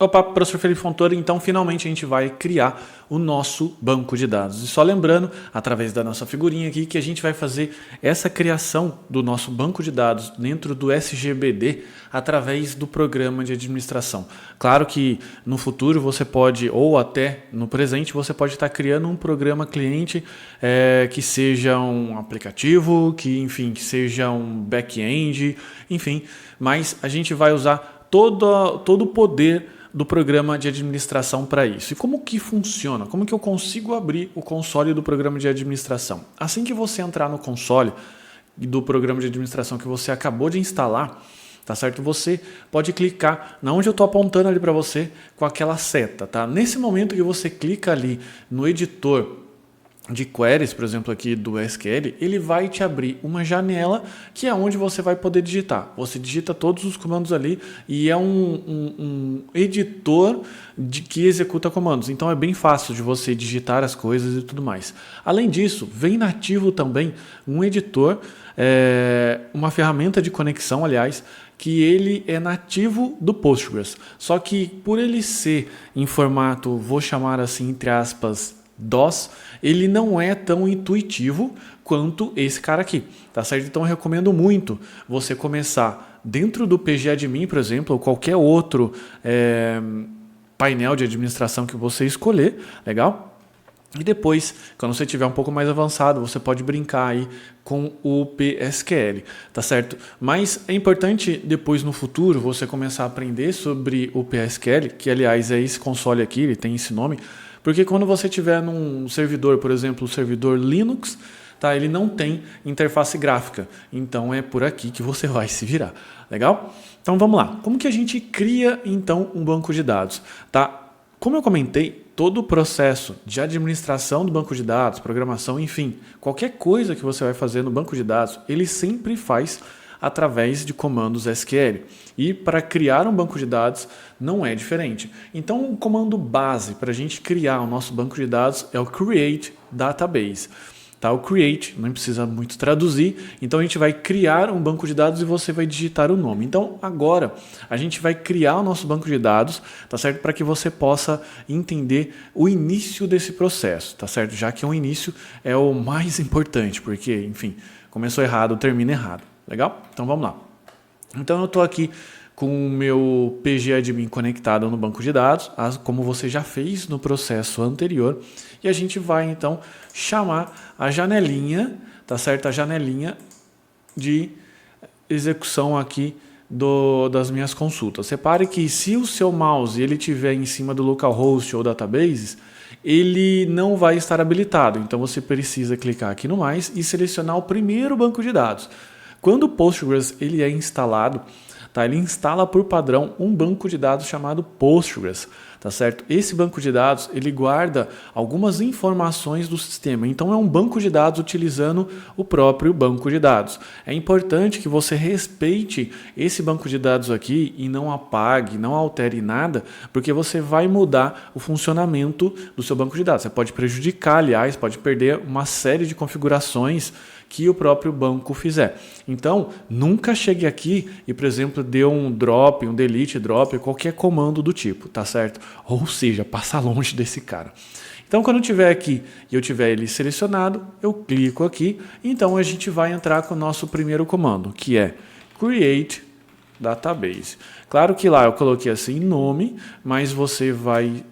Opa, professor Felipe Fontoura, então finalmente a gente vai criar o nosso banco de dados. E só lembrando, através da nossa figurinha aqui, que a gente vai fazer essa criação do nosso banco de dados dentro do SGBD através do programa de administração. Claro que no futuro você pode, ou até no presente, você pode estar criando um programa cliente que seja um aplicativo, que seja um back-end, enfim, mas a gente vai usar todo o poder do programa de administração para isso. E como que funciona? Como que eu consigo abrir o console do programa de administração? Assim que você entrar no console do programa de administração que você acabou de instalar, tá certo? Você pode clicar na onde eu estou apontando ali para você com aquela seta, tá? Nesse momento que você clica ali no editor de queries, por exemplo, aqui do SQL, ele vai te abrir uma janela que é onde você vai poder digitar. Você digita todos os comandos ali e é um editor que executa comandos. Então é bem fácil de você digitar as coisas e tudo mais. Além disso, vem nativo também um editor, uma ferramenta de conexão, aliás, que ele é nativo do Postgres. Só que por ele ser em formato, vou chamar assim, entre aspas, DOS, ele não é tão intuitivo quanto esse cara aqui, tá certo? Então eu recomendo muito você começar dentro do PGAdmin, por exemplo, ou qualquer outro painel de administração que você escolher, legal? E depois, quando você estiver um pouco mais avançado, você pode brincar aí com o PSQL, tá certo? Mas é importante depois no futuro você começar a aprender sobre o PSQL, que aliás é esse console aqui, ele tem esse nome, porque quando você estiver num servidor, por exemplo, o servidor Linux, tá, ele não tem interface gráfica. Então é por aqui que você vai se virar. Legal? Então vamos lá. Como que a gente cria então um banco de dados? Tá? Como eu comentei, todo o processo de administração do banco de dados, programação, enfim, qualquer coisa que você vai fazer no banco de dados, ele sempre faz através de comandos SQL. E para criar um banco de dados não é diferente. Então, o comando base para a gente criar o nosso banco de dados é o create database. Tá? O create, não precisa muito traduzir. Então, a gente vai criar um banco de dados e você vai digitar o nome. Então, agora, a gente vai criar o nosso banco de dados, tá certo? Para que você possa entender o início desse processo, tá certo? Já que o início é o mais importante, porque, enfim, começou errado, termina errado. Legal? Então vamos lá. Então eu estou aqui com o meu PGAdmin conectado no banco de dados, como você já fez no processo anterior, e a gente vai então chamar a janelinha, tá certo? A janelinha de execução aqui das minhas consultas. Repare que se o seu mouse ele estiver em cima do localhost ou databases, ele não vai estar habilitado. Então você precisa clicar aqui no mais e selecionar o primeiro banco de dados. Quando o Postgres ele é instalado, tá? Ele instala por padrão um banco de dados chamado Postgres, tá certo? Esse banco de dados ele guarda algumas informações do sistema, então é um banco de dados utilizando o próprio banco de dados. É importante que você respeite esse banco de dados aqui e não apague, não altere nada, porque você vai mudar o funcionamento do seu banco de dados. Você pode prejudicar, aliás, pode perder uma série de configurações que o próprio banco fizer. Então, nunca chegue aqui e, por exemplo, dê um drop, um delete drop, qualquer comando do tipo, tá certo? Ou seja, passa longe desse cara. Então, quando eu tiver aqui e eu tiver ele selecionado, eu clico aqui. Então, a gente vai entrar com o nosso primeiro comando, que é create database. Claro que lá eu coloquei assim nome, mas você vai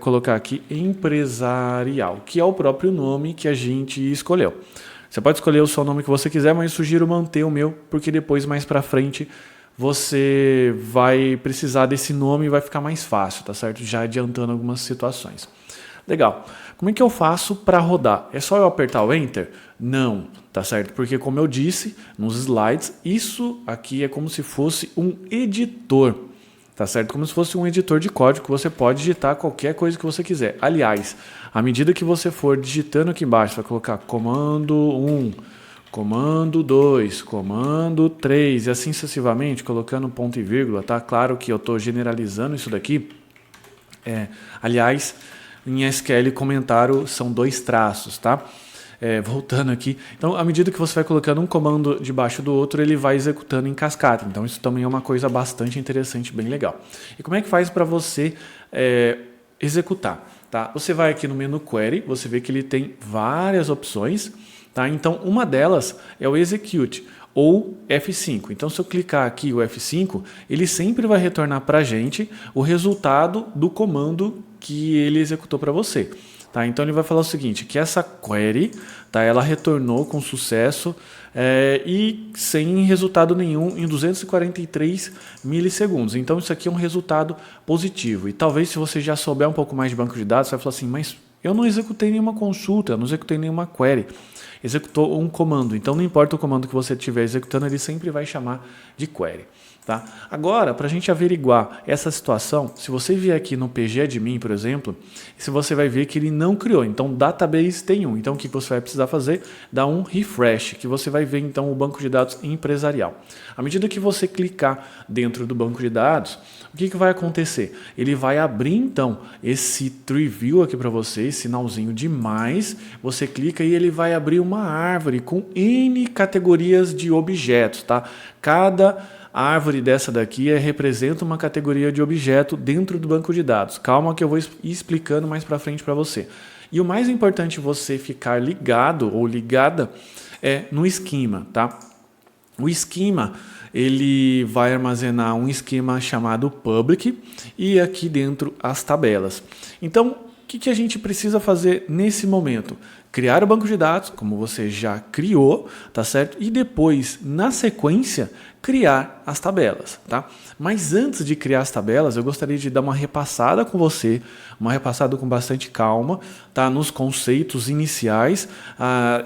colocar aqui empresarial, que é o próprio nome que a gente escolheu. Você pode escolher o seu nome que você quiser, mas sugiro manter o meu, porque depois, mais para frente, você vai precisar desse nome e vai ficar mais fácil, tá certo? Já adiantando algumas situações. Legal. Como é que eu faço para rodar? É só eu apertar o Enter? Não, tá certo? Porque como eu disse nos slides, isso aqui é como se fosse um editor. Tá certo? Como se fosse um editor de código que você pode digitar qualquer coisa que você quiser. Aliás, à medida que você for digitando aqui embaixo, você vai colocar comando 1, comando 2, comando 3 e assim sucessivamente, colocando ponto e vírgula, tá? Claro que eu estou generalizando isso daqui. Aliás, em SQL comentário são 2 traços, tá? voltando aqui. Então, à medida que você vai colocando um comando debaixo do outro, ele vai executando em cascata. Então, isso também é uma coisa bastante interessante, bem legal. E como é que faz para você executar? Tá? Você vai aqui no menu Query, você vê que ele tem várias opções. Tá? Então, uma delas é o Execute, ou F5. Então, se eu clicar aqui o F5, ele sempre vai retornar para a gente o resultado do comando que ele executou para você. Tá? Então, ele vai falar o seguinte, que essa query, tá, ela retornou com sucesso e sem resultado nenhum em 243 milissegundos. Então, isso aqui é um resultado positivo. E talvez, se você já souber um pouco mais de banco de dados, você vai falar assim, mas eu não executei nenhuma consulta, eu não executei nenhuma query. Executou um comando. Então, não importa o comando que você estiver executando, ele sempre vai chamar de query. Tá? Agora, para a gente averiguar essa situação, se você vier aqui no pgadmin, por exemplo, você vai ver que ele não criou. Então, database tem um. Então, o que você vai precisar fazer? Dar um refresh, que você vai ver então o banco de dados empresarial. À medida que você clicar dentro do banco de dados, o que vai acontecer? Ele vai abrir então esse tree view aqui para você, sinalzinho de mais. Você clica e ele vai abrir uma árvore com N categorias de objetos. Tá? Cada árvore dessa daqui representa uma categoria de objeto dentro do banco de dados. Calma que eu vou ir explicando mais para frente para você. E o mais importante você ficar ligado ou ligada é no esquema, tá? O esquema, ele vai armazenar um esquema chamado public e aqui dentro as tabelas. Então, o que a gente precisa fazer nesse momento? Criar o banco de dados, como você já criou, tá certo? E depois, na sequência, criar as tabelas, tá? Mas antes de criar as tabelas, eu gostaria de dar uma repassada com você, uma repassada com bastante calma, tá? Nos conceitos iniciais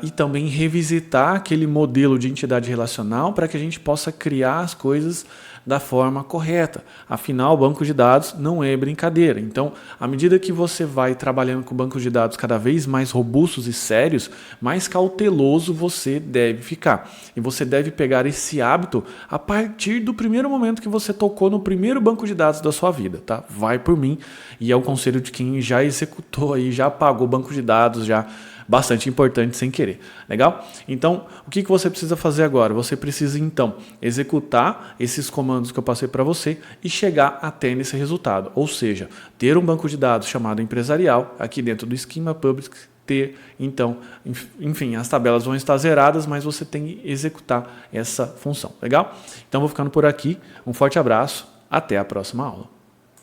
e também revisitar aquele modelo de entidade relacional para que a gente possa criar as coisas da forma correta. Afinal, o banco de dados não é brincadeira. Então, à medida que você vai trabalhando com bancos de dados cada vez mais robustos e sérios, mais cauteloso você deve ficar. E você deve pegar esse hábito a partir do primeiro momento que você tocou no primeiro banco de dados da sua vida. Tá? Vai por mim. E é o conselho de quem já executou aí, já pagou banco de dados, já bastante importante sem querer. Legal? Então, o que você precisa fazer agora? Você precisa, então, executar esses comandos que eu passei para você e chegar até nesse resultado. Ou seja, ter um banco de dados chamado empresarial, aqui dentro do Schema Public, ter, então, enfim, as tabelas vão estar zeradas, mas você tem que executar essa função. Legal? Então, vou ficando por aqui. Um forte abraço. Até a próxima aula.